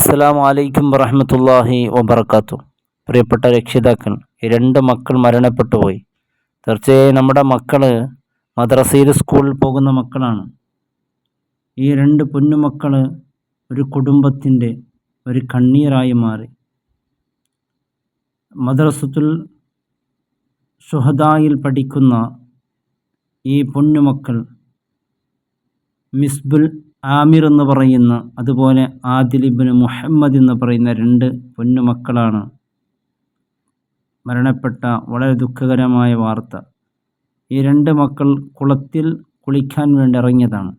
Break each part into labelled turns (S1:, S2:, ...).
S1: അസ്സലാമു അലൈക്കും വറഹ്മത്തുള്ളാഹി വബറകാതുഹു. പ്രിയപ്പെട്ട രക്ഷിതാക്കൾ, ഈ രണ്ട് മക്കൾ മരണപ്പെട്ടു പോയി. തീർച്ചയായും നമ്മുടെ മക്കൾ മദ്രസയിൽ സ്കൂളിൽ പോകുന്ന മക്കളാണ്. ഈ രണ്ട് പൊന്നുമക്കൾ ഒരു കുടുംബത്തിൻ്റെ ഒരു കണ്ണീരായി മാറി. മദ്രസത്തുൽ ശുഹദായിൽ പഠിക്കുന്ന ഈ പൊന്നുമക്കൾ മിസ്ബുൽ ആമിർ എന്ന് പറയുന്ന, അതുപോലെ ആദിൽ ഇബ്നു മുഹമ്മദ് എന്ന് പറയുന്ന രണ്ട് പൊന്നുമക്കളാണ് മരണപ്പെട്ട വളരെ ദുഃഖകരമായ വാർത്ത. ഈ രണ്ട് മക്കൾ കുളത്തിൽ കുളിക്കാൻ വേണ്ടി ഇറങ്ങിയതാണ്.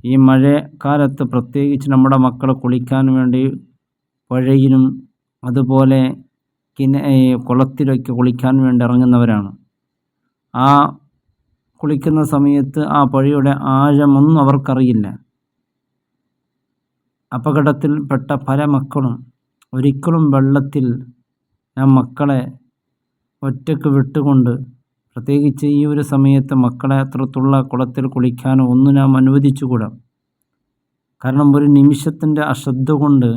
S1: ഈ മഴക്കാലത്ത് പ്രത്യേകിച്ച് നമ്മുടെ മക്കൾ കുളിക്കാൻ വേണ്ടി പുഴയിലും അതുപോലെ കുളത്തിലൊക്കെ കുളിക്കാൻ വേണ്ടി ഇറങ്ങുന്നവരാണ്. ആ കുളിക്കുന്ന സമയത്ത് ആ പുഴയുടെ ആഴമൊന്നും അവർക്കറിയില്ല. അപകടത്തിൽപ്പെട്ട പല മക്കളും ഒരിക്കലും വെള്ളത്തിൽ മക്കളെ ഒറ്റയ്ക്ക് വിട്ടുകൊണ്ട്, പ്രത്യേകിച്ച് ഈ ഒരു സമയത്ത് മക്കളെ അത്രത്തുള്ള കുളത്തിൽ കുളിക്കാനോ ഒന്നും നാം അനുവദിച്ചുകൂടാ. കാരണം ഒരു നിമിഷത്തിൻ്റെ അശ്രദ്ധ കൊണ്ട്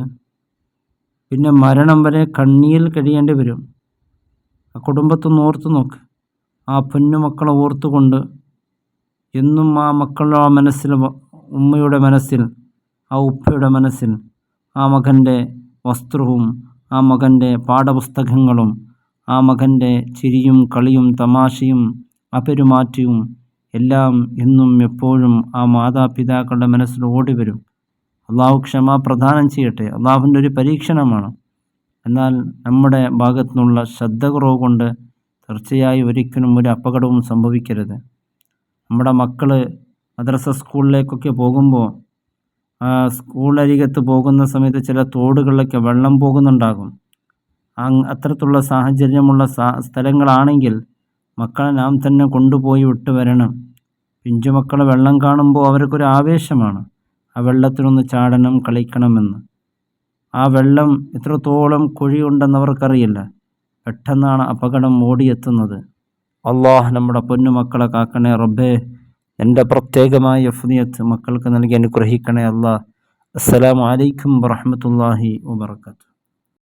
S1: പിന്നെ മരണം വരെ കണ്ണീരിൽ കഴിയേണ്ടി വരും. ആ കുടുംബത്തൊന്ന് ഓർത്തു നോക്ക്. ആ പൊന്നുമക്കളെ ഓർത്തുകൊണ്ട് എന്നും ആ മക്കളുടെ മനസ്സിൽ, ഉമ്മയുടെ മനസ്സിൽ, ആ ഉപ്പയുടെ മനസ്സിൽ ആ മകൻ്റെ വസ്ത്രവും ആ മകൻ്റെ പാഠപുസ്തകങ്ങളും ആ മകൻ്റെ ചിരിയും കളിയും തമാശയും അപെരുമാറ്റവും എല്ലാം എന്നും എപ്പോഴും ആ മാതാപിതാക്കളുടെ മനസ്സിൽ ഓടി വരും. അള്ളാഹു ക്ഷമ പ്രദാനം ചെയ്യട്ടെ. അള്ളാഹുവിൻ്റെ ഒരു പരീക്ഷണമാണ്. എന്നാൽ നമ്മുടെ ഭാഗത്തു നിന്നുള്ള ശ്രദ്ധക്കുറവ് കൊണ്ട് തീർച്ചയായും ഒരിക്കലും ഒരു അപകടവും സംഭവിക്കരുത്. നമ്മുടെ മക്കൾ മദ്രസ സ്കൂളിലേക്കൊക്കെ പോകുമ്പോൾ സ്കൂളരികത്ത് പോകുന്ന സമയത്ത് ചില തോടുകളിലൊക്കെ വെള്ളം പോകുന്നുണ്ടാകും. അത്തരത്തിലുള്ള സാഹചര്യമുള്ള സ്ഥലങ്ങളാണെങ്കിൽ മക്കളെ നാം തന്നെ കൊണ്ടുപോയി വിട്ടു വരണം. പിഞ്ചുമക്കളെ വെള്ളം കാണുമ്പോൾ അവർക്കൊരു ആവേശമാണ് ആ വെള്ളത്തിലൊന്ന് ചാടണം, കളിക്കണമെന്ന്. ആ വെള്ളം എത്രത്തോളം കുഴിയുണ്ടെന്നവർക്കറിയില്ല. പെട്ടെന്നാണ് അപകടം ഓടിയെത്തുന്നത്. അള്ളാഹ് നമ്മുടെ പൊന്നുമക്കളെ കാക്കണേ റബ്ബേ. എൻ്റെ പ്രത്യേകമായ അഫ്നിയത്ത് മക്കൾക്ക് നൽകി അനുഗ്രഹിക്കണേ അല്ലാഹ്. അസ്സലാമു അലൈക്കും വറഹ്മത്തുള്ളാഹി വബറകാതുഹു.